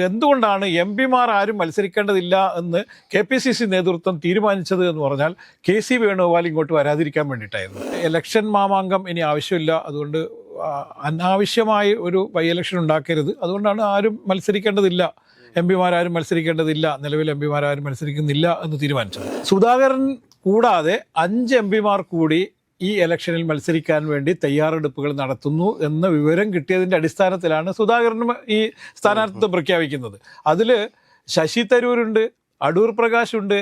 എന്തുകൊണ്ടാണ് എം പിമാർ ആരും മത്സരിക്കേണ്ടതില്ല എന്ന് KPCC നേതൃത്വം തീരുമാനിച്ചത് എന്ന് പറഞ്ഞാൽ KC വേണുഗോപാൽ ഇങ്ങോട്ട് വരാതിരിക്കാൻ വേണ്ടിയിട്ടായിരുന്നു. ഇലക്ഷൻ മാമാങ്കം ഇനി ആവശ്യമില്ല, അതുകൊണ്ട് അനാവശ്യമായി ഒരു ബൈ ഇലക്ഷൻ ഉണ്ടാക്കരുത്, അതുകൊണ്ടാണ് ആരും മത്സരിക്കേണ്ടതില്ല, എം പിമാരാരും മത്സരിക്കേണ്ടതില്ല, നിലവിൽ എം പിമാരാരും മത്സരിക്കുന്നില്ല എന്ന് തീരുമാനിച്ചത്. സുധാകരൻ കൂടാതെ 5 എം പിമാർ കൂടി ഈ ഇലക്ഷനിൽ മത്സരിക്കാൻ വേണ്ടി തയ്യാറെടുപ്പുകൾ നടത്തുന്നു എന്ന വിവരം കിട്ടിയതിൻ്റെ അടിസ്ഥാനത്തിലാണ് സുധാകരൻ ഈ സ്ഥാനാർത്ഥിത്വം പ്രഖ്യാപിക്കുന്നത്. അതിൽ ശശി തരൂരുണ്ട്, അടൂർ പ്രകാശുണ്ട്,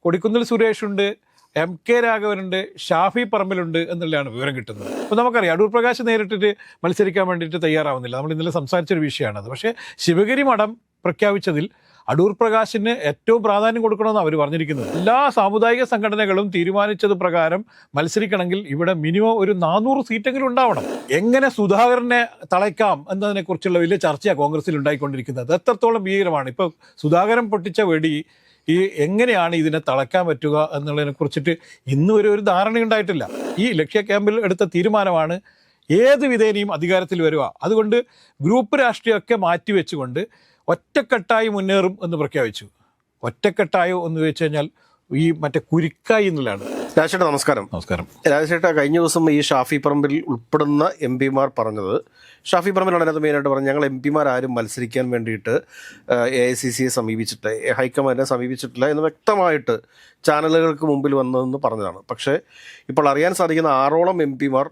കൊടിക്കുന്നിൽ സുരേഷുണ്ട്, MK രാഘവനുണ്ട്, ഷാഫി പറമ്പിലുണ്ട് എന്നുള്ളതാണ് വിവരം കിട്ടുന്നത്. അപ്പോൾ നമുക്കറിയാം അടൂർ പ്രകാശ് നേരിട്ടിട്ട് മത്സരിക്കാൻ വേണ്ടിയിട്ട് തയ്യാറാവുന്നില്ല, നമ്മൾ ഇന്നലെ സംസാരിച്ചൊരു വിഷയമാണത്. പക്ഷേ ശിവഗിരി മഠം പ്രഖ്യാപിച്ചതിൽ അടൂർ പ്രകാശിന് ഏറ്റവും പ്രാധാന്യം കൊടുക്കണമെന്ന് അവർ പറഞ്ഞിരിക്കുന്നത്. എല്ലാ സാമുദായിക സംഘടനകളും തീരുമാനിച്ചത് പ്രകാരം മത്സരിക്കണമെങ്കിൽ ഇവിടെ മിനിമം ഒരു 400 സീറ്റെങ്കിലും ഉണ്ടാവണം. എങ്ങനെ സുധാകരനെ തളയ്ക്കാം എന്നതിനെക്കുറിച്ചുള്ള വലിയ ചർച്ചയാണ് കോൺഗ്രസിൽ ഉണ്ടായിക്കൊണ്ടിരിക്കുന്നത്. എത്രത്തോളം ഭീകരമാണ് ഇപ്പോൾ സുധാകരൻ പൊട്ടിച്ച വെടി, ഈ എങ്ങനെയാണ് ഇതിനെ തളയ്ക്കാൻ പറ്റുക എന്നുള്ളതിനെ കുറിച്ചിട്ട് ഇന്ന് വരെ ഒരു ധാരണയുണ്ടായിട്ടില്ല. ഈ ലക്ഷ്യ ക്യാമ്പിൽ എടുത്ത തീരുമാനമാണ് ഏത് വിധേനയും അധികാരത്തിൽ വരിക. അതുകൊണ്ട് ഗ്രൂപ്പ് രാഷ്ട്രീയമൊക്കെ മാറ്റിവെച്ചുകൊണ്ട് ഒറ്റക്കെട്ടായി മുന്നേറും എന്ന് പ്രഖ്യാപിച്ചു. ഒറ്റക്കെട്ടായോ എന്ന് വെച്ച് കഴിഞ്ഞാൽ ഈ മറ്റേ കുരുക്കായി എന്നുള്ളതാണ്. രാജേട്ടാ നമസ്കാരം. നമസ്കാരം. രാജേട്ടാ, കഴിഞ്ഞ ദിവസം ഈ ഷാഫി പറമ്പിൽ ഉൾപ്പെടുന്ന എം പിമാർ പറഞ്ഞത്, ഷാഫി പറമ്പിലാണ് അതിനകത്ത് മെയിനായിട്ട് പറഞ്ഞത്, ഞങ്ങൾ എം പിമാർ ആരും മത്സരിക്കാൻ വേണ്ടിയിട്ട് AICCയെ സമീപിച്ചിട്ട് ഹൈക്കമാൻഡിനെ സമീപിച്ചിട്ടില്ല എന്ന് വ്യക്തമായിട്ട് ചാനലുകൾക്ക് മുമ്പിൽ വന്നതെന്ന് പറഞ്ഞതാണ്. പക്ഷേ ഇപ്പോൾ അറിയാൻ സാധിക്കുന്ന 6ഓളം എം പിമാർ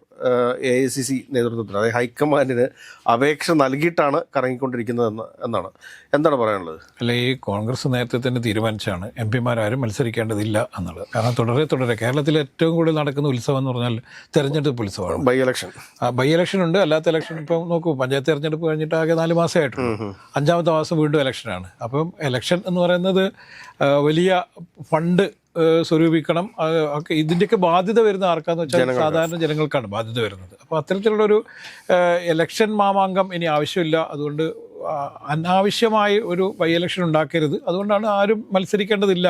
AICC നേതൃത്വത്തിൽ, അതായത് ഹൈക്കമാൻഡിന് അപേക്ഷ നൽകിയിട്ടാണ് കറങ്ങിക്കൊണ്ടിരിക്കുന്നത് എന്നാണ്. എന്താണ് പറയാനുള്ളത്? അല്ല, ഈ കോൺഗ്രസ് നേരത്തെ തന്നെ തീരുമാനിച്ചാണ് എം പിമാരും മത്സരിക്കേണ്ടതില്ല എന്നുള്ളത്. കാരണം തുടരെ കേരളത്തിൽ ഏറ്റവും കൂടുതൽ നടക്കുന്ന ഉത്സവം എന്ന് പറഞ്ഞാൽ തെരഞ്ഞെടുപ്പ് ഉത്സവമാണ്. ബൈ ഇലക്ഷൻ ഉണ്ട്, അല്ലാത്ത ഇലക്ഷൻ ഇപ്പം നോക്കൂ, പഞ്ചായത്ത് തെരഞ്ഞെടുപ്പ് കഴിഞ്ഞിട്ട് ആകെ 4 മാസമായിട്ടുണ്ട്. 5ാമത്തെ മാസം വീണ്ടും ഇലക്ഷനാണ്. അപ്പം ഇലക്ഷൻ എന്ന് പറയുന്നത് വലിയ ഫണ്ട് സ്വരൂപിക്കണം, ഒക്കെ ഇതിൻ്റെയൊക്കെ ബാധ്യത വരുന്ന ആർക്കാന്ന് വെച്ചാൽ സാധാരണ ജനങ്ങൾക്കാണ് ബാധ്യത വരുന്നത്. അപ്പോൾ അത്തരത്തിലുള്ളൊരു ഇലക്ഷൻ മാമാങ്കം ഇനി ആവശ്യമില്ല, അതുകൊണ്ട് അനാവശ്യമായി ഒരു ബൈ ഇലക്ഷൻ ഉണ്ടാക്കരുത്, അതുകൊണ്ടാണ് ആരും മത്സരിക്കേണ്ടതില്ല,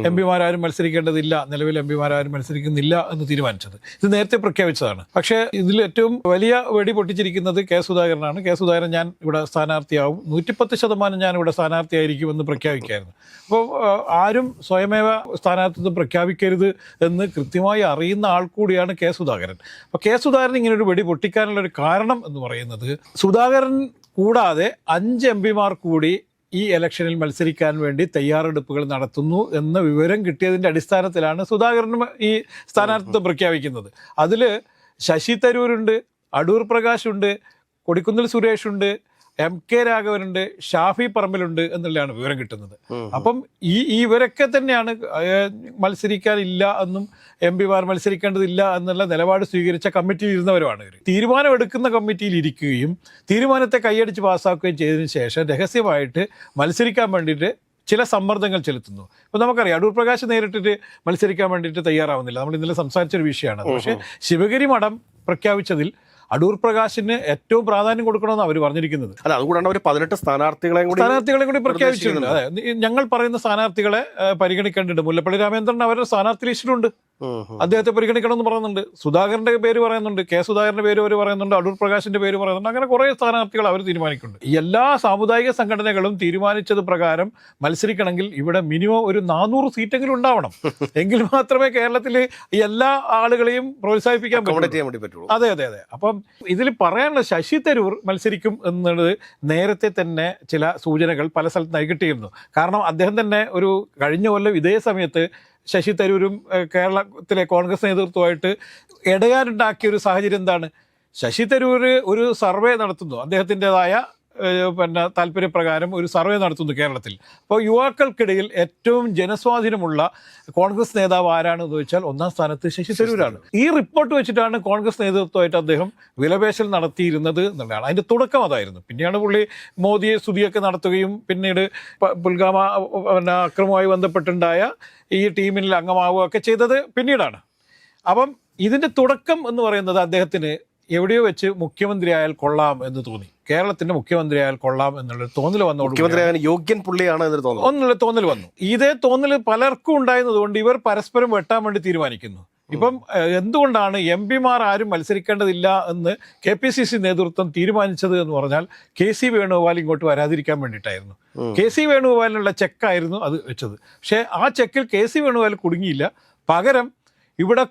എം പിമാരും മത്സരിക്കേണ്ടതില്ല, നിലവിൽ എം പിമാരും മത്സരിക്കുന്നില്ല എന്ന് തീരുമാനിച്ചത്. ഇത് നേരത്തെ പ്രഖ്യാപിച്ചതാണ്. പക്ഷേ ഇതിൽ ഏറ്റവും വലിയ വെടി പൊട്ടിച്ചിരിക്കുന്നത് സുധാകരനാണ്. സുധാകരൻ ഞാൻ ഇവിടെ സ്ഥാനാർത്ഥിയാവും, 110% ഞാൻ ഇവിടെ സ്ഥാനാർത്ഥിയായിരിക്കും എന്ന് പ്രഖ്യാപിക്കുകയായിരുന്നു. അപ്പോൾ ആരും സ്വയമേവ സ്ഥാനാർത്ഥിത്വം പ്രഖ്യാപിക്കരുത് എന്ന് കൃത്യമായി അറിയുന്ന ആൾ കൂടിയാണ് സുധാകരൻ. അപ്പോൾ സുധാകരൻ ഇങ്ങനെ ഒരു വെടി പൊട്ടിക്കാനുള്ള ഒരു കാരണം എന്ന് പറയുന്നത്, സുധാകരൻ കൂടാതെ 5 എം പിമാർ കൂടി ഈ ഇലക്ഷനിൽ മത്സരിക്കാൻ വേണ്ടി തയ്യാറെടുപ്പുകൾ നടത്തുന്നു എന്ന വിവരം കിട്ടിയതിൻ്റെ അടിസ്ഥാനത്തിലാണ് സുധാകരൻ ഈ സ്ഥാനാർത്ഥിത്വം പ്രഖ്യാപിക്കുന്നത്. അതിൽ ശശി തരൂരുണ്ട്, അടൂർ പ്രകാശുണ്ട്, കൊടിക്കുന്നിൽ സുരേഷുണ്ട്, MK രാഘവനുണ്ട്, ഷാഫി പറമ്പിലുണ്ട് എന്നുള്ളതാണ് വിവരം കിട്ടുന്നത്. അപ്പം ഇവരൊക്കെ തന്നെയാണ് മത്സരിക്കാനില്ല എന്നും എം പിമാർ മത്സരിക്കേണ്ടതില്ല എന്നുള്ള നിലപാട് സ്വീകരിച്ച കമ്മിറ്റിയിൽ ഇരുന്നവരുമാണ് ഇവർ. തീരുമാനമെടുക്കുന്ന കമ്മിറ്റിയിൽ ഇരിക്കുകയും തീരുമാനത്തെ കൈയടിച്ച് പാസ്സാക്കുകയും ചെയ്തതിനു ശേഷം രഹസ്യമായിട്ട് മത്സരിക്കാൻ വേണ്ടിയിട്ട് ചില സമ്മർദ്ദങ്ങൾ ചെലുത്തുന്നു. ഇപ്പോൾ നമുക്കറിയാം അടൂർ പ്രകാശ് നേരിട്ടിട്ട് മത്സരിക്കാൻ വേണ്ടിയിട്ട് തയ്യാറാവുന്നില്ല, നമ്മൾ ഇന്നലെ സംസാരിച്ചൊരു വിഷയമാണ്. പക്ഷേ ശിവഗിരി മഠം പ്രഖ്യാപിച്ചതിൽ അടൂർ പ്രകാശിന് ഏറ്റവും പ്രാധാന്യം കൊടുക്കണമെന്ന് അവർ പറഞ്ഞിരിക്കുന്നത്. അല്ല, അതുകൊണ്ടാണ് അവർ 18 സ്ഥാനാർത്ഥികളെയും കൂടി പ്രഖ്യാപിച്ചിട്ടുണ്ട്. അതെ, ഞങ്ങൾ പറയുന്ന സ്ഥാനാർത്ഥികളെ പരിഗണിക്കേണ്ടതുണ്ട്. മുല്ലപ്പള്ളി രാമചന്ദ്രൻ അവരുടെ സ്ഥാനാർത്ഥി ലിസ്റ്റിലുണ്ട്, അദ്ദേഹത്തെ പരിഗണിക്കണമെന്ന് പറയുന്നുണ്ട്. സുധാകരന്റെ പേര് പറയുന്നുണ്ട്, സുധാകരന്റെ പേര് അവർ പറയുന്നുണ്ട്, അടൂർ പ്രകാശിന്റെ പേര് പറയുന്നുണ്ട്. അങ്ങനെ കുറേ സ്ഥാനാർത്ഥികൾ അവർ തീരുമാനിക്കുന്നുണ്ട്. എല്ലാ സാമുദായിക സംഘടനകളും തീരുമാനിച്ചത് പ്രകാരം മത്സരിക്കണമെങ്കിൽ ഇവിടെ മിനിമം ഒരു 400 സീറ്റെങ്കിലും ഉണ്ടാവണം. എങ്കിൽ മാത്രമേ കേരളത്തിൽ എല്ലാ ആളുകളെയും പ്രോത്സാഹിപ്പിക്കാൻ പറ്റുള്ളൂ. അതെ. അപ്പം ഇതിൽ പറയാനുള്ള ശശി തരൂർ മത്സരിക്കും എന്നുള്ളത് നേരത്തെ തന്നെ ചില സൂചനകൾ പല സ്ഥലത്ത് നൽകിയിട്ടിരുന്നു. കാരണം അദ്ദേഹം തന്നെ ഒരു കഴിഞ്ഞ കൊല്ലം ഇതേ സമയത്ത് ശശി തരൂരും കേരളത്തിലെ കോൺഗ്രസ് നേതൃത്വമായിട്ട് ഇടയാനുണ്ടാക്കിയ ഒരു സാഹചര്യം എന്താണ്? ശശി തരൂർ ഒരു സർവേ നടത്തുന്നു, അദ്ദേഹത്തിൻ്റെതായ താല്പര്യപ്രകാരം ഒരു സർവേ നടത്തുന്നു കേരളത്തിൽ. അപ്പോൾ യുവാക്കൾക്കിടയിൽ ഏറ്റവും ജനസ്വാധീനമുള്ള കോൺഗ്രസ് നേതാവ് ആരാണെന്ന് ചോദിച്ചാൽ 1ാം സ്ഥാനത്ത് ശശി തരൂരാണ്. ഈ റിപ്പോർട്ട് വെച്ചിട്ടാണ് കോൺഗ്രസ് നേതൃത്വമായിട്ട് അദ്ദേഹം വിലപേശൽ നടത്തിയിരുന്നത് എന്നുള്ളതാണ്. അതിൻ്റെ തുടക്കം അതായിരുന്നു. പിന്നെയാണ് പുള്ളി മോദിയെ സ്തുതിയൊക്കെ നടത്തുകയും പിന്നീട് പുൽവാമ അക്രമവുമായി ബന്ധപ്പെട്ടുണ്ടായ ഈ ടീമിൽ അംഗമാവുകയൊക്കെ ചെയ്തത് പിന്നീടാണ്. അപ്പം ഇതിൻ്റെ തുടക്കം എന്ന് പറയുന്നത് അദ്ദേഹത്തിന് എവിടെയോ വെച്ച് മുഖ്യമന്ത്രിയായാൽ കൊള്ളാം എന്ന് തോന്നി, കേരളത്തിന്റെ മുഖ്യമന്ത്രിയായാൽ കൊള്ളാം എന്നുള്ളൊരു തോന്നൽ വന്നു. യോഗ്യൻ പുള്ളിയാണ് എന്നുള്ള തോന്നൽ വന്നു. ഇതേ തോന്നൽ പലർക്കും ഉണ്ടായിരുന്നതുകൊണ്ട് ഇവർ പരസ്പരം വെട്ടാൻ വേണ്ടി തീരുമാനിക്കുന്നു. ഇപ്പം എന്തുകൊണ്ടാണ് എം പിമാർ ആരും മത്സരിക്കേണ്ടതില്ല എന്ന് KPCC നേതൃത്വം തീരുമാനിച്ചത് എന്ന് പറഞ്ഞാൽ KC വേണുഗോപാൽ ഇങ്ങോട്ട് വരാതിരിക്കാൻ വേണ്ടിയിട്ടായിരുന്നു. KC വേണുഗോപാലിനുള്ള ചെക്കായിരുന്നു അത് വെച്ചത്. പക്ഷേ ആ ചെക്കിൽ KC വേണുഗോപാൽ കുടുങ്ങിയില്ല. പകരം ഇവിടെ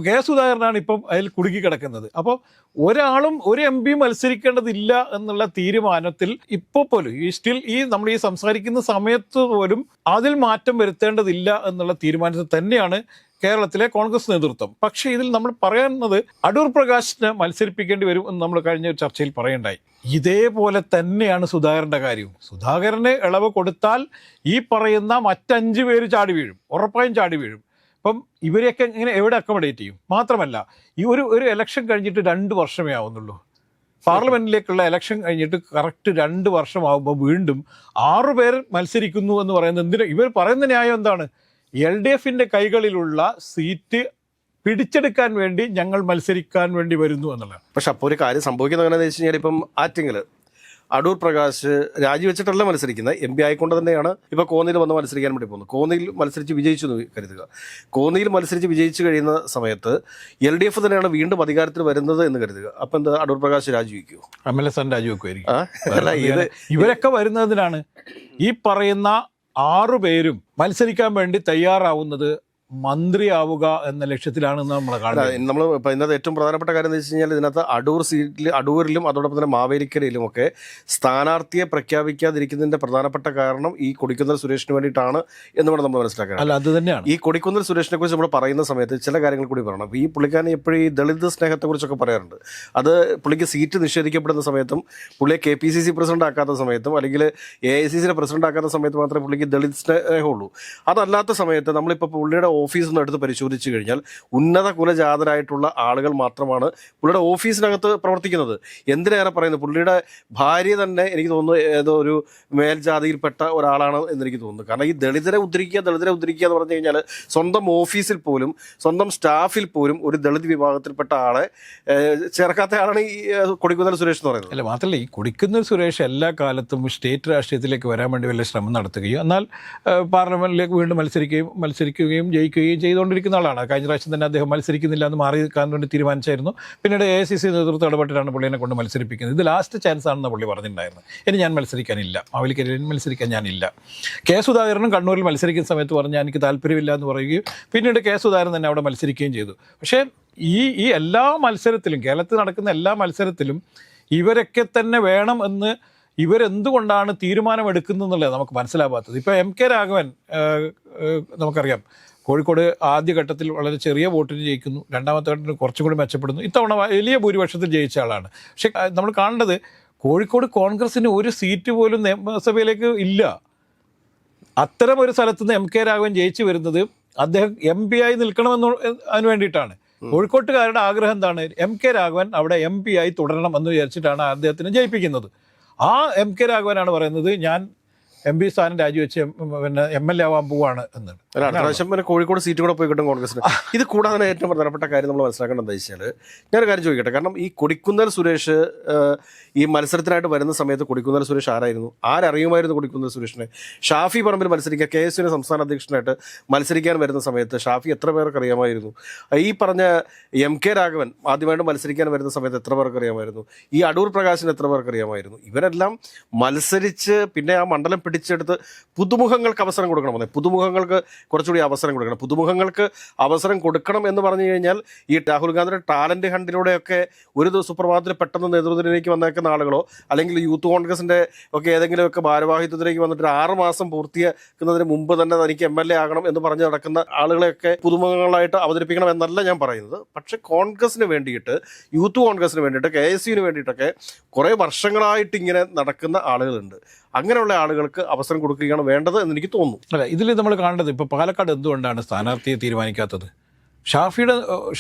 കെ സുധാകരനാണ് ഇപ്പം അതിൽ കുടുങ്ങിക്കിടക്കുന്നത്. അപ്പോൾ ഒരാളും ഒരു MP മത്സരിക്കേണ്ടതില്ല എന്നുള്ള തീരുമാനത്തിൽ ഇപ്പോൾ പോലും നമ്മൾ ഈ സംസാരിക്കുന്ന സമയത്ത് പോലും അതിൽ മാറ്റം വരുത്തേണ്ടതില്ല എന്നുള്ള തീരുമാനത്തിൽ തന്നെയാണ് കേരളത്തിലെ കോൺഗ്രസ് നേതൃത്വം. പക്ഷേ ഇതിൽ നമ്മൾ പറയുന്നത് അടൂർ പ്രകാശിനെ മത്സരിപ്പിക്കേണ്ടി വരും എന്ന് നമ്മൾ കഴിഞ്ഞ ഒരു ചർച്ചയിൽ പറയണ്ടായി. ഇതേപോലെ തന്നെയാണ് സുധാകരൻ്റെ കാര്യവും. സുധാകരന് ഇളവ് കൊടുത്താൽ ഈ പറയുന്ന മറ്റ്5 പേര് ചാടി വീഴും, ഉറപ്പായും ചാടി വീഴും. അപ്പം ഇവരെയൊക്കെ ഇങ്ങനെ എവിടെ അക്കോമഡേറ്റ് ചെയ്യും? മാത്രമല്ല ഈ ഒരു ഇലക്ഷൻ കഴിഞ്ഞിട്ട് 2 വർഷമേ ആവുന്നുള്ളൂ. പാർലമെന്റിലേക്കുള്ള ഇലക്ഷൻ കഴിഞ്ഞിട്ട് കറക്റ്റ് 2 വർഷമാകുമ്പോൾ വീണ്ടും 6 പേർ മത്സരിക്കുന്നു എന്ന് പറയുന്നത് എന്തിനാ? ഇവർ പറയുന്ന ന്യായം എന്താണ്? LDFന്റെ കൈകളിലുള്ള സീറ്റ് പിടിച്ചെടുക്കാൻ വേണ്ടി ഞങ്ങൾ മത്സരിക്കാൻ വേണ്ടി വരുന്നു എന്നുള്ളതാണ്. പക്ഷെ അപ്പോൾ ഒരു കാര്യം സംഭവിക്കുന്നത് എങ്ങനെയാണെന്ന് വെച്ച് കഴിഞ്ഞാൽ ഇപ്പം ആറ്റിങ്ങൽ അടൂർ പ്രകാശ് രാജിവെച്ചിട്ടല്ല മത്സരിക്കുന്നത്, MP ആയിക്കൊണ്ട് തന്നെയാണ് ഇപ്പോൾ കോന്നിയിൽ വന്ന് മത്സരിക്കാൻ വേണ്ടി പോകുന്നത്. കോന്നിയിൽ മത്സരിച്ച് വിജയിച്ചു എന്ന് കരുതുക. കോന്നിയിൽ മത്സരിച്ച് വിജയിച്ചു കഴിയുന്ന സമയത്ത് LDF തന്നെയാണ് വീണ്ടും അധികാരത്തിൽ വരുന്നത് എന്ന് കരുതുക. അപ്പം എന്താ അടൂർ പ്രകാശ് രാജിവെക്കുമോ? MLA രാജിവെക്കുമായിരിക്കും. ഇവരൊക്കെ വരുന്നതിനാണ് ഈ പറയുന്ന 6 പേരും മത്സരിക്കാൻ വേണ്ടി തയ്യാറാവുന്നത് മന്ത്രിയാവുക എന്ന ലക്ഷ്യത്തിലാണെന്ന് നമ്മൾ കാണുന്നത്. നമ്മൾ ഇപ്പം ഇന്നത്തെ ഏറ്റവും പ്രധാനപ്പെട്ട കാര്യം എന്ന് വെച്ച് കഴിഞ്ഞാൽ ഇതിനകത്ത് അടൂരിലും അതോടൊപ്പം തന്നെ മാവേലിക്കരയിലും ഒക്കെ സ്ഥാനാർത്ഥിയെ പ്രഖ്യാപിക്കാതിരിക്കുന്നതിന്റെ പ്രധാനപ്പെട്ട കാരണം ഈ കൊടിക്കുന്നിൽ സുരേഷിന് വേണ്ടിയിട്ടാണ് എന്ന് വേണം നമ്മൾ മനസ്സിലാക്കാൻ. അല്ല, അത് തന്നെയാണ് ഈ കൊടിക്കുന്നിൽ സുരേഷിനെ കുറിച്ച് നമ്മൾ പറയുന്ന സമയത്ത് ചില കാര്യങ്ങൾ കൂടി പറയണം. ഈ പുള്ളിക്കാരൻ എപ്പോഴും ഈ ദളിത് സ്നേഹത്തെക്കുറിച്ചൊക്കെ പറയാറുണ്ട്. അത് പുള്ളിക്ക് സീറ്റ് നിഷേധിക്കപ്പെടുന്ന സമയത്തും പുള്ളിയെ KPCC പ്രസിഡന്റ് ആക്കാത്ത സമയത്തും അല്ലെങ്കിൽ AICCയുടെ പ്രസിഡന്റ് ആക്കാത്ത സമയത്ത് മാത്രമേ പുള്ളിക്ക് ദളിത് സ്നേഹമുള്ളൂ. അതല്ലാത്ത സമയത്ത് നമ്മളിപ്പോൾ പുള്ളിയുടെ ഓഫീസിൽ നിന്ന് എടുത്ത് പരിശോധിച്ച് കഴിഞ്ഞാൽ ഉന്നത കുലജാതരായിട്ടുള്ള ആളുകൾ മാത്രമാണ് പുള്ളിയുടെ ഓഫീസിനകത്ത് പ്രവർത്തിക്കുന്നത്. എന്തിനേറെ പറയുന്നത്, പുള്ളിയുടെ ഭാര്യ തന്നെ എനിക്ക് തോന്നുന്നു ഏതോ ഒരു മേൽജാതിയിൽപ്പെട്ട ഒരാളാണ് എന്നെനിക്ക് തോന്നുന്നു. കാരണം ഈ ദളിതരെ ഉദ്ധരിക്കുക എന്ന് പറഞ്ഞു കഴിഞ്ഞാൽ സ്വന്തം ഓഫീസിൽ പോലും സ്വന്തം സ്റ്റാഫിൽ പോലും ഒരു ദളിത് വിഭാഗത്തിൽപ്പെട്ട ആളെ ചേർക്കാത്ത ആളാണ് ഈ കൊടിക്കുന്നിൽ സുരേഷ് എന്ന് പറയുന്നത്. അല്ല, മാത്രമല്ല ഈ കൊടിക്കുന്നിൽ സുരേഷ് എല്ലാ കാലത്തും സ്റ്റേറ്റ് രാഷ്ട്രീയത്തിലേക്ക് വരാൻ വേണ്ടി വലിയ ശ്രമം നടത്തുകയും എന്നാൽ പാർലമെന്റിലേക്ക് വീണ്ടും മത്സരിക്കുകയും ജയിക്കുകയും ചെയ്തുകൊണ്ടിരിക്കുന്ന ആളാണ്. കഴിഞ്ഞ പ്രാവശ്യം തന്നെ അദ്ദേഹം മത്സരിക്കുന്നില്ല എന്ന് മാറി നിൽക്കാൻ വേണ്ടി തീരുമാനിച്ചായിരുന്നു. പിന്നീട് AICC നേതൃത്വം ഇടപെട്ടിട്ടാണ് പുള്ളിനെ കൊണ്ട് മത്സരിപ്പിക്കുന്നത്. ഇത് ലാസ്റ്റ് ചാൻസ് ആണെന്ന് പുള്ളി പറഞ്ഞിട്ടുണ്ടായിരുന്നു. ഇനി ഞാൻ മത്സരിക്കാനില്ല, മാവേലിക്കരയിൽ മത്സരിക്കാൻ ഞാനില്ല. കെ സുധാകരനും കണ്ണൂരിൽ മത്സരിക്കുന്ന സമയത്ത് പറഞ്ഞാൽ എനിക്ക് താല്പര്യമില്ല എന്ന് പറയുകയും പിന്നീട് കെ സുധാകരൻ തന്നെ അവിടെ മത്സരിക്കുകയും ചെയ്തു. പക്ഷേ ഈ എല്ലാ മത്സരത്തിലും, കേരളത്തിൽ നടക്കുന്ന എല്ലാ മത്സരത്തിലും ഇവരൊക്കെ തന്നെ വേണം എന്ന് ഇവരെന്തുകൊണ്ടാണ് തീരുമാനമെടുക്കുന്നത് എന്നുള്ളത് നമുക്ക് മനസ്സിലാവാത്തത്. ഇപ്പോൾ MK രാഘവൻ നമുക്കറിയാം, കോഴിക്കോട് ആദ്യഘട്ടത്തിൽ വളരെ ചെറിയ വോട്ടിന് ജയിക്കുന്നു, രണ്ടാമത്തെ ഘട്ടത്തിൽ കുറച്ചും കൂടി മെച്ചപ്പെടുന്നു. ഇത്തവണ വലിയ ഭൂരിപക്ഷത്തിൽ ജയിച്ച ആളാണ്. പക്ഷെ നമ്മൾ കാണേണ്ടത് കോഴിക്കോട് കോൺഗ്രസിന് ഒരു സീറ്റ് പോലും നിയമസഭയിലേക്ക് ഇല്ല. അത്തരം ഒരു സ്ഥലത്ത് നിന്ന് MK രാഘവൻ ജയിച്ചു വരുന്നത് അദ്ദേഹം MP ആയി നിൽക്കണമെന്ന് അതിന് വേണ്ടിയിട്ടാണ്. കോഴിക്കോട്ടുകാരുടെ ആഗ്രഹം എന്താണ്? MK രാഘവൻ അവിടെ MP ആയി തുടരണം എന്ന് വിചാരിച്ചിട്ടാണ് അദ്ദേഹത്തിനെ ജയിപ്പിക്കുന്നത്. ആ MK രാഘവനാണ് പറയുന്നത് ഞാൻ MP സ്ഥാനം രാജിവെച്ച് പിന്നെ MLA ആവാൻ പോവാണ് എന്നാണ്. അടുത്ത പ്രാവശ്യം പിന്നെ കോഴിക്കോട് സീറ്റ് കൂടെ പോയി കിട്ടും കോൺഗ്രസിന്. ഇത് കൂടാതെ തന്നെ ഏറ്റവും പ്രധാനപ്പെട്ട കാര്യം നമ്മൾ മനസ്സിലാക്കേണ്ടത് എന്താ വെച്ചാൽ, ഞാനൊരു കാര്യം ചോദിക്കട്ടെ. കാരണം ഈ കൊടിക്കുന്നിൽ സുരേഷ് ഈ മത്സരത്തിനായിട്ട് വരുന്ന സമയത്ത് കൊടിക്കുന്നിൽ സുരേഷ് ആരായിരുന്നു? ആരറിയുമായിരുന്നു കൊടിക്കുന്നിൽ സുരേഷിനെ? ഷാഫി പറമ്പിൽ മത്സരിക്കുക, KSUവിന് സംസ്ഥാന അധ്യക്ഷനായിട്ട് മത്സരിക്കാൻ വരുന്ന സമയത്ത് ഷാഫി എത്ര പേർക്ക് അറിയാമായിരുന്നു? ഈ പറഞ്ഞ MK രാഘവൻ ആദ്യമായിട്ട് മത്സരിക്കാൻ വരുന്ന സമയത്ത് എത്ര പേർക്ക് അറിയാമായിരുന്നു? ഈ അടൂർ പ്രകാശിന് എത്ര പേർക്ക് അറിയാമായിരുന്നു? ഇവരെല്ലാം മത്സരിച്ച് പിന്നെ ആ മണ്ഡലം പിടിച്ചെടുത്ത് പുതുമുഖങ്ങൾക്ക് അവസരം കൊടുക്കണം. പുതുമുഖങ്ങൾക്ക് കുറച്ചുകൂടി അവസരം കൊടുക്കണം. പുതുമുഖങ്ങൾക്ക് അവസരം കൊടുക്കണം എന്ന് പറഞ്ഞു കഴിഞ്ഞാൽ ഈ രാഹുൽ ഗാന്ധിയുടെ ടാലന്റ് ഹണ്ടിലൂടെയൊക്കെ ഒരു സുപ്രഭാതത്തിൽ പെട്ടെന്ന് നേതൃത്വത്തിലേക്ക് വന്നേക്കുന്ന ആളുകളോ അല്ലെങ്കിൽ യൂത്ത് കോൺഗ്രസിന്റെ ഒക്കെ ഏതെങ്കിലുമൊക്കെ ഭാരവാഹിത്വത്തിലേക്ക് വന്നിട്ട് 6 മാസം പൂർത്തിയാക്കുന്നതിന് മുമ്പ് തന്നെ തനിക്ക് MLA ആകണം എന്ന് പറഞ്ഞ് നടക്കുന്ന ആളുകളെയൊക്കെ പുതുമുഖങ്ങളായിട്ട് അവതരിപ്പിക്കണം എന്നല്ല ഞാൻ പറയുന്നത്. പക്ഷെ കോൺഗ്രസിന് വേണ്ടിയിട്ട്, യൂത്ത് കോൺഗ്രസിന് വേണ്ടിയിട്ട്, KSUവിന് വേണ്ടിയിട്ടൊക്കെ കുറേ വർഷങ്ങളായിട്ട് ഇങ്ങനെ നടക്കുന്ന ആളുകളുണ്ട്. അങ്ങനെയുള്ള ആളുകൾക്ക് അവസരം കൊടുക്കുകയാണ് വേണ്ടത് എന്ന് എനിക്ക് തോന്നുന്നു. അല്ല, ഇതിൽ നമ്മൾ കാണേണ്ടത് ഇപ്പോൾ പാലക്കാട് എന്തുകൊണ്ടാണ് സ്ഥാനാർത്ഥിയെ തീരുമാനിക്കാത്തത്?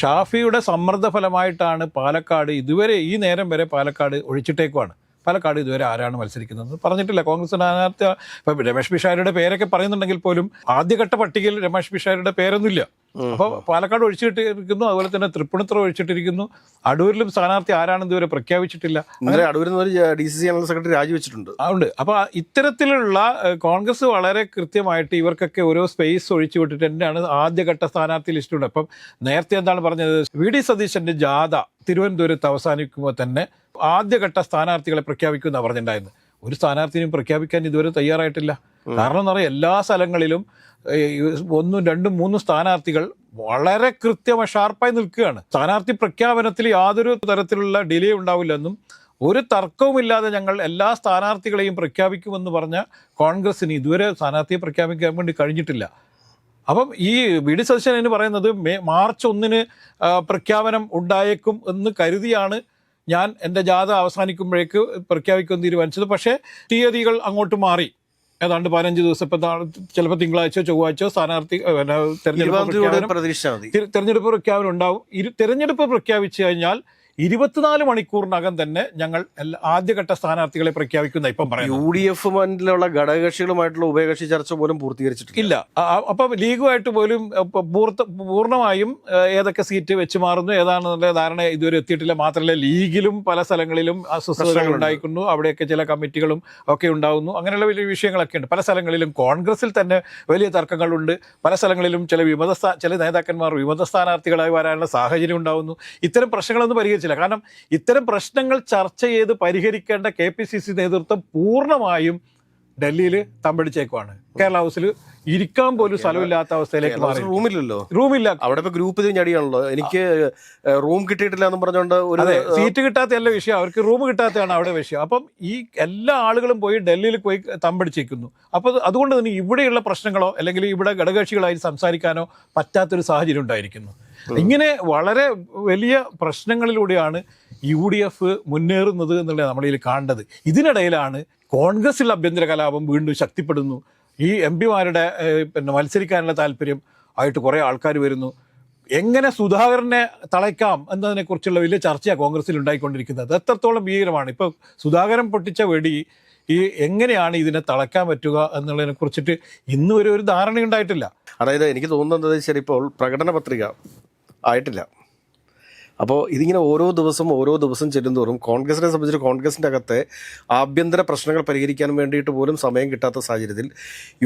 ഷാഫിയുടെ സമ്മർദ്ദ ഫലമായിട്ടാണ് പാലക്കാട് ഇതുവരെ ഈ നേരം വരെ പാലക്കാട് ഒഴിച്ചിട്ടേക്കുവാണ്. പാലക്കാട് ഇതുവരെ ആരാണ് മത്സരിക്കുന്നത് പറഞ്ഞിട്ടില്ല. കോൺഗ്രസ് സ്ഥാനാർത്ഥി ഇപ്പം രമേഷ് പിഷാരയുടെ പേരൊക്കെ പറയുന്നുണ്ടെങ്കിൽ പോലും ആദ്യഘട്ട പട്ടികയിൽ രമേഷ് പിഷാരയുടെ പേരൊന്നുമില്ല. അപ്പോൾ പാലക്കാട് ഒഴിച്ചിട്ടിരിക്കുന്നു, അതുപോലെ തന്നെ തൃപ്പൂണിത്തുറ ഒഴിച്ചിട്ടിരിക്കുന്നു. അടൂരിലും സ്ഥാനാർത്ഥി ആരാണെന്ന് ഇതുവരെ പ്രഖ്യാപിച്ചിട്ടില്ല. അടൂരിൽ DCC ജനറൽ സെക്രട്ടറി രാജിവെച്ചിട്ടുണ്ട്. അതുകൊണ്ട് അപ്പോൾ ഇത്തരത്തിലുള്ള കോൺഗ്രസ് വളരെ കൃത്യമായിട്ട് ഇവർക്കൊക്കെ ഓരോ സ്പേസ് ഒഴിച്ചു വിട്ടിട്ട് തന്നെയാണ് ആദ്യഘട്ട സ്ഥാനാർത്ഥി ലിസ്റ്റുണ്ട്. അപ്പം നേരത്തെ എന്താണ് പറഞ്ഞത്, VD സതീശന്റെ ജാഥ തിരുവനന്തപുരത്ത് അവസാനിക്കുമ്പോൾ തന്നെ ആദ്യഘട്ട സ്ഥാനാർത്ഥികളെ പ്രഖ്യാപിക്കുമെന്നാണ് പറഞ്ഞിട്ടുണ്ടായിരുന്നത്. ഒരു സ്ഥാനാർത്ഥിനും പ്രഖ്യാപിക്കാൻ ഇതുവരെ തയ്യാറായിട്ടില്ല. കാരണം എന്ന് പറഞ്ഞാൽ എല്ലാ സ്ഥലങ്ങളിലും 1, 2, 3 സ്ഥാനാർത്ഥികൾ വളരെ കൃത്യമായി ഷാർപ്പായി നിൽക്കുകയാണ്. സ്ഥാനാർത്ഥി പ്രഖ്യാപനത്തിൽ യാതൊരു തരത്തിലുള്ള ഡിലേ ഉണ്ടാവില്ലെന്നും ഒരു തർക്കവുമില്ലാതെ ഞങ്ങൾ എല്ലാ സ്ഥാനാർത്ഥികളെയും പ്രഖ്യാപിക്കുമെന്ന് പറഞ്ഞ കോൺഗ്രസിന് ഇതുവരെ സ്ഥാനാർത്ഥിയെ പ്രഖ്യാപിക്കാൻ വേണ്ടി കഴിഞ്ഞിട്ടില്ല. അപ്പം ഈ VD സതീശൻ എന്ന് പറയുന്നത് മാർച്ച് 1 പ്രഖ്യാപനം ഉണ്ടായേക്കും എന്ന് കരുതിയാണ് ഞാൻ എൻ്റെ ജാഥ അവസാനിക്കുമ്പോഴേക്ക് പ്രഖ്യാപിക്കുമെന്ന് തീരുമാനിച്ചത്. പക്ഷേ തീയതികൾ അങ്ങോട്ട് മാറി. ഏതാണ്ട് 15 ദിവസം, ഇപ്പം ചിലപ്പോൾ തിങ്കളാഴ്ചയോ ചൊവ്വാഴ്ചയോ സ്ഥാനാർത്ഥി തെരഞ്ഞെടുപ്പ് പ്രഖ്യാപനം ഉണ്ടാവും. തെരഞ്ഞെടുപ്പ് പ്രഖ്യാപിച്ചു കഴിഞ്ഞാൽ 24 മണിക്കൂറിനകം തന്നെ ഞങ്ങൾ ആദ്യഘട്ട സ്ഥാനാർത്ഥികളെ പ്രഖ്യാപിക്കുന്ന ഇപ്പം പറയുന്നത്. UDF ഘടകകക്ഷികളുമായിട്ടുള്ള ഉഭയകക്ഷി ചർച്ച പോലും പൂർത്തീകരിച്ചിട്ടില്ല. അപ്പം ലീഗുമായിട്ട് പോലും പൂർണ്ണമായും ഏതൊക്കെ സീറ്റ് വെച്ച് മാറുന്നു ഏതാണെന്നുള്ള ധാരണ ഇതുവരെ എത്തിയിട്ടില്ല. മാത്രമല്ല ലീഗിലും പല സ്ഥലങ്ങളിലും അസ്വസ്ഥതകൾ ഉണ്ടായിക്കുന്നു. അവിടെയൊക്കെ ചില കമ്മിറ്റികളും ഒക്കെ ഉണ്ടാകുന്നു. അങ്ങനെയുള്ള വലിയ വിഷയങ്ങളൊക്കെ ഉണ്ട്. പല സ്ഥലങ്ങളിലും കോൺഗ്രസിൽ തന്നെ വലിയ തർക്കങ്ങളുണ്ട്. പല സ്ഥലങ്ങളിലും ചില നേതാക്കന്മാർ വിമത സ്ഥാനാർത്ഥികളായി വരാനുള്ള സാഹചര്യം ഉണ്ടാകുന്നു. ഇത്തരം പ്രശ്നങ്ങളൊന്നും പരിഹരിച്ചില്ല. കാരണം ഇത്തരം പ്രശ്നങ്ങൾ ചർച്ച ചെയ്ത് പരിഹരിക്കേണ്ട KPCC നേതൃത്വം പൂർണ്ണമായും ഡൽഹിയിൽ തമ്പടിച്ചേക്കുവാണ്. കേരള ഹൗസിൽ ഇരിക്കാൻ പോലും സ്ഥലമില്ലാത്ത അവസ്ഥയിലേക്ക് മാറി. റൂമില്ല. അവിടെ ഇപ്പൊ ഗ്രൂപ്പ് ഞടിയാണല്ലോ, എനിക്ക് റൂം കിട്ടിയിട്ടില്ല എന്ന് പറഞ്ഞുകൊണ്ട് അതെ, സീറ്റ് കിട്ടാത്തല്ല വിഷയം, അവർക്ക് റൂം കിട്ടാത്തതാണ് അവിടെ വിഷയം. അപ്പം ഈ എല്ലാ ആളുകളും പോയി ഡൽഹിയിൽ പോയി തമ്പടിച്ചേക്കുന്നു. അപ്പോൾ അതുകൊണ്ട് തന്നെ ഇവിടെയുള്ള പ്രശ്നങ്ങളോ അല്ലെങ്കിൽ ഇവിടെ ഘടകകക്ഷികളായി സംസാരിക്കാനോ പറ്റാത്തൊരു സാഹചര്യം ഉണ്ടായിരിക്കുന്നു. ഇങ്ങനെ വളരെ വലിയ പ്രശ്നങ്ങളിലൂടെയാണ് UDF മുന്നേറുന്നത് എന്നുള്ളത് നമ്മളിൽ കാണേണ്ടത്. ഇതിനിടയിലാണ് കോൺഗ്രസിൽ ആഭ്യന്തര കലാപം വീണ്ടും ശക്തിപ്പെടുന്നു. ഈ MP-മാരുടെ മത്സരിക്കാനുള്ള താല്പര്യം ആയിട്ട് കുറേ ആൾക്കാർ വരുന്നു. എങ്ങനെ സുധാകരനെ തളയ്ക്കാം എന്നതിനെക്കുറിച്ചുള്ള വലിയ ചർച്ചയാണ് കോൺഗ്രസിൽ ഉണ്ടായിക്കൊണ്ടിരിക്കുന്നത്. എത്രത്തോളം ഭീകരമാണ് ഇപ്പോൾ സുധാകരൻ പൊട്ടിച്ച വെടി, ഈ എങ്ങനെയാണ് ഇതിനെ തളയ്ക്കാൻ പറ്റുക എന്നുള്ളതിനെ കുറിച്ചിട്ട് ഇന്ന് വരെ ഒരു ധാരണയുണ്ടായിട്ടില്ല. അതായത് എനിക്ക് തോന്നുന്നത് ശരിപ്പോൾ പ്രകടന പത്രിക ആയിട്ടില്ല. അപ്പോൾ ഇതിങ്ങനെ ഓരോ ദിവസം ചെല്ലുന്തോറും കോൺഗ്രസിനെ സംബന്ധിച്ച് കോൺഗ്രസിൻ്റെ അകത്തെ ആഭ്യന്തര പ്രശ്നങ്ങൾ പരിഹരിക്കാൻ വേണ്ടിയിട്ട് പോലും സമയം കിട്ടാത്ത സാഹചര്യത്തിൽ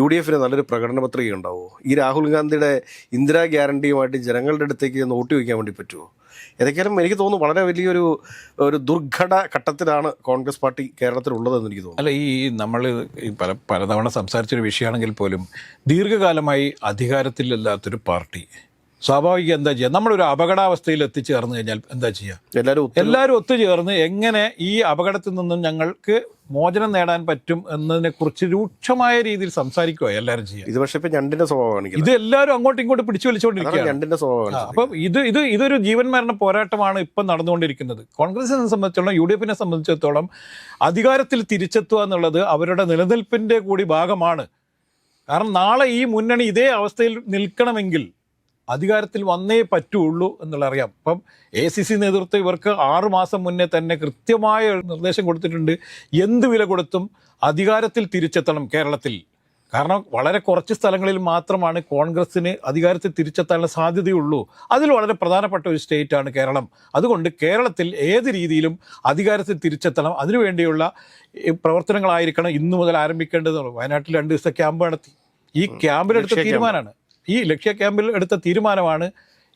UDF-ന് നല്ലൊരു പ്രകടന പത്രിക ഉണ്ടാവുമോ? ഈ രാഹുൽ ഗാന്ധിയുടെ ഇന്ദിരാ ഗ്യാരണ്ടിയുമായിട്ട് ജനങ്ങളുടെ അടുത്തേക്ക് നോട്ടി വയ്ക്കാൻ വേണ്ടി പറ്റുമോ? ഏതൊക്കെയാലും എനിക്ക് തോന്നുന്നു വളരെ വലിയൊരു ദുർഘട ഘട്ടത്തിലാണ് കോൺഗ്രസ് പാർട്ടി കേരളത്തിലുള്ളതെന്ന് എനിക്ക് തോന്നുന്നു. അല്ല, ഈ നമ്മൾ ഈ പലതവണ സംസാരിച്ചൊരു വിഷയമാണെങ്കിൽ പോലും ദീർഘകാലമായി അധികാരത്തിലില്ലാത്തൊരു പാർട്ടി സ്വാഭാവികം എന്താ ചെയ്യുക? നമ്മളൊരു അപകടാവസ്ഥയിൽ എത്തിച്ചേർന്ന് കഴിഞ്ഞാൽ എന്താ ചെയ്യുക? എല്ലാവരും ഒത്തുചേർന്ന് എങ്ങനെ ഈ അപകടത്തിൽ നിന്നും ഞങ്ങൾക്ക് മോചനം നേടാൻ പറ്റും എന്നതിനെ കുറിച്ച് രൂക്ഷമായ രീതിയിൽ സംസാരിക്കുക എല്ലാവരും ചെയ്യുക. ഇത് പക്ഷേ ഇപ്പം ഞണ്ടിന്റെ സ്വഭാവമാണ്. ഇത് എല്ലാവരും അങ്ങോട്ടും ഇങ്ങോട്ടും പിടിച്ചു വലിച്ചുകൊണ്ടിരിക്കുകയാണ്. ഞണ്ടിന്റെ സ്വഭാവമാണ്. അപ്പം ഇതൊരു ജീവൻ മരണ പോരാട്ടമാണ് ഇപ്പം നടന്നുകൊണ്ടിരിക്കുന്നത്. കോൺഗ്രസിനെ സംബന്ധിച്ചിടത്തോളം UDF-നെ സംബന്ധിച്ചിടത്തോളം അധികാരത്തിൽ തിരിച്ചെത്തുക എന്നുള്ളത് അവരുടെ നിലനിൽപ്പിന്റെ കൂടി ഭാഗമാണ്. കാരണം നാളെ ഈ മുന്നണി ഇതേ അവസ്ഥയിൽ നിൽക്കണമെങ്കിൽ അധികാരത്തിൽ വന്നേ പറ്റുള്ളൂ എന്നുള്ള അറിയാം. ഇപ്പം ACC നേതൃത്വം ഇവർക്ക് 6 മാസം മുന്നേ തന്നെ കൃത്യമായ നിർദ്ദേശം കൊടുത്തിട്ടുണ്ട്. എന്ത് വില കൊടുത്തും അധികാരത്തിൽ തിരിച്ചെത്തണം കേരളത്തിൽ. കാരണം വളരെ കുറച്ച് സ്ഥലങ്ങളിൽ മാത്രമാണ് കോൺഗ്രസ്സിന് അധികാരത്തിൽ തിരിച്ചെത്താനുള്ള സാധ്യതയുള്ളൂ. അതിൽ വളരെ പ്രധാനപ്പെട്ട ഒരു സ്റ്റേറ്റാണ് കേരളം. അതുകൊണ്ട് കേരളത്തിൽ ഏത് രീതിയിലും അധികാരത്തിൽ തിരിച്ചെത്തണം. അതിനുവേണ്ടിയുള്ള പ്രവർത്തനങ്ങളായിരിക്കണം ഇന്നു മുതൽ ആരംഭിക്കേണ്ടതുള്ളൂ. വയനാട്ടിൽ 2 ദിവസത്തെ ക്യാമ്പ് നടത്തി. ഈ ക്യാമ്പിലെടുത്ത തീരുമാനമാണ്, ഈ ലക്ഷ്യ ക്യാമ്പിൽ എടുത്ത തീരുമാനമാണ്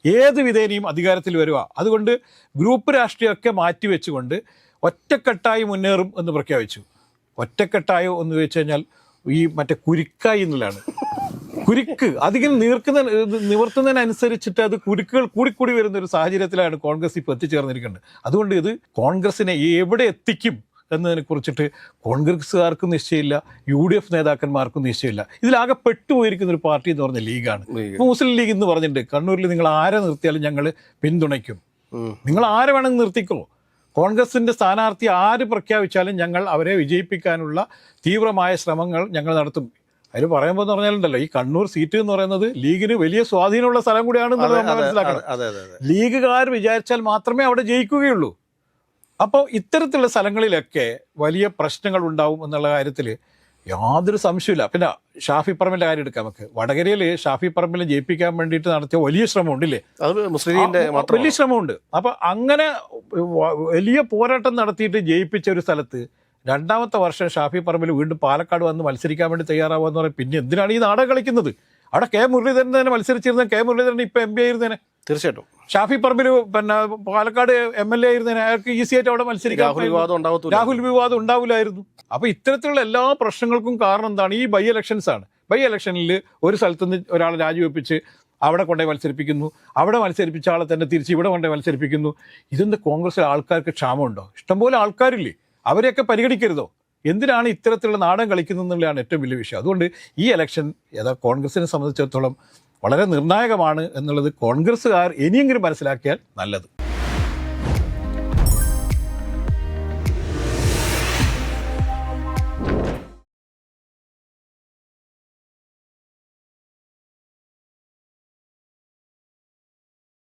ഏത് വിധേനയും അധികാരത്തിൽ വരിക. അതുകൊണ്ട് ഗ്രൂപ്പ് രാഷ്ട്രീയമൊക്കെ മാറ്റിവെച്ചുകൊണ്ട് ഒറ്റക്കെട്ടായി മുന്നേറും എന്ന് പ്രഖ്യാപിച്ചു. ഒറ്റക്കെട്ടായോ എന്ന് വെച്ച് കഴിഞ്ഞാൽ ഈ മറ്റേ കുരുക്കായി എന്നുള്ളതാണ്. കുരുക്ക് അധികം നിവർത്തുന്നതിനനുസരിച്ചിട്ട് അത് കുരുക്കുകൾ കൂടിക്കൂടി വരുന്ന ഒരു സാഹചര്യത്തിലാണ് കോൺഗ്രസ് ഇപ്പോൾ എത്തിച്ചേർന്നിരിക്കുന്നത്. അതുകൊണ്ട് ഇത് കോൺഗ്രസിനെ എവിടെ എത്തിക്കും എന്നതിനെ കുറിച്ചിട്ട് കോൺഗ്രസ്സുകാർക്കും നിശ്ചയമില്ല, UDF നേതാക്കന്മാർക്കും നിശ്ചയമില്ല. ഇതിലാകെ പെട്ടുപോയിരിക്കുന്ന ഒരു പാർട്ടി എന്ന് പറഞ്ഞ ലീഗാണ്. മുസ്ലിം ലീഗ് എന്ന് പറഞ്ഞിട്ടുണ്ട്, കണ്ണൂരിൽ നിങ്ങൾ ആരെ നിർത്തിയാലും ഞങ്ങൾ പിന്തുണയ്ക്കും, നിങ്ങൾ ആരെ വേണമെങ്കിൽ നിർത്തിക്കോ, കോൺഗ്രസിൻ്റെ സ്ഥാനാർത്ഥി ആര് പ്രഖ്യാപിച്ചാലും ഞങ്ങൾ അവരെ വിജയിപ്പിക്കാനുള്ള തീവ്രമായ ശ്രമങ്ങൾ ഞങ്ങൾ നടത്തും. അതിന് പറയുമ്പോൾ എന്ന് പറഞ്ഞാലുണ്ടല്ലോ, ഈ കണ്ണൂർ സീറ്റ് എന്ന് പറയുന്നത് ലീഗിന് വലിയ സ്വാധീനമുള്ള സ്ഥലം കൂടിയാണെന്നുള്ളത് നമ്മൾ മനസ്സിലാക്കണം. ലീഗുകാർ വിചാരിച്ചാൽ മാത്രമേ അവിടെ ജയിക്കുകയുള്ളൂ. അപ്പോൾ ഇത്തരത്തിലുള്ള സ്ഥലങ്ങളിലൊക്കെ വലിയ പ്രശ്നങ്ങൾ ഉണ്ടാവും എന്നുള്ള കാര്യത്തിൽ യാതൊരു സംശയമില്ല. പിന്നെ ഷാഫി പറമ്പിൻ്റെ കാര്യം എടുക്കാം നമുക്ക്. വടകരയിൽ ഷാഫി പറമ്പിനെ ജയിപ്പിക്കാൻ വേണ്ടിയിട്ട് നടത്തിയ വലിയ ശ്രമമുണ്ടല്ലേ, അത് മുസ്ലിം ലീഗിന്റെ വലിയ ശ്രമമുണ്ട്. അപ്പം അങ്ങനെ വലിയ പോരാട്ടം നടത്തിയിട്ട് ജയിപ്പിച്ച ഒരു സ്ഥലത്ത് രണ്ടാമത്തെ വർഷം ഷാഫി പറമ്പിൽ വീണ്ടും പാലക്കാട് വന്ന് മത്സരിക്കാൻ വേണ്ടി തയ്യാറാവുക എന്ന് പറയും. പിന്നെ എന്തിനാണ് ഈ നാടകം കളിക്കുന്നത്? അവിടെ കെ മുരളീധരൻ തന്നെ മത്സരിച്ചിരുന്ന കെ മുരളീധരൻ ഇപ്പം MP ആയിരുന്നേനെ. തീർച്ചയായിട്ടും ഷാഫി പറമ്പിൽ പിന്നെ പാലക്കാട് MLA ആയിരുന്നേനെ. അയാൾക്ക് ഈസി ആയിട്ട് അവിടെ മത്സരിക്കാൻ രാഹുൽ വിവാദം ഉണ്ടാവില്ലായിരുന്നു. അപ്പൊ ഇത്തരത്തിലുള്ള എല്ലാ പ്രശ്നങ്ങൾക്കും കാരണം എന്താണ്? ഈ ബൈ ഇലക്ഷൻസ് ആണ്. ബൈ ഇലക്ഷനിൽ ഒരു സ്ഥലത്ത് നിന്ന് ഒരാളെ രാജിവെപ്പിച്ച് അവിടെ കൊണ്ടുപോയി മത്സരിപ്പിക്കുന്നു, അവിടെ മത്സരിപ്പിച്ച ആളെ തന്നെ തിരിച്ച് ഇവിടെ കൊണ്ടുപോയി മത്സരിപ്പിക്കുന്നു. ഇതെന്ത് കോൺഗ്രസിലെ ആൾക്കാർക്ക് ക്ഷാമമുണ്ടോ? ഇഷ്ടംപോലെ ആൾക്കാരില്ലേ, അവരെയൊക്കെ പരിഗണിക്കരുതോ? എന്തിനാണ് ഇത്തരത്തിലുള്ള നാടകം കളിക്കുന്നത് എന്നുള്ളതാണ് ഏറ്റവും വലിയ വിഷയം. അതുകൊണ്ട് ഈ ഇലക്ഷൻ കോൺഗ്രസിനെ സംബന്ധിച്ചിടത്തോളം വളരെ നിർണായകമാണ് എന്നുള്ളത് കോൺഗ്രസ്സുകാർ ഇനിയെങ്കിലും മനസ്സിലാക്കിയാൽ നല്ലത്.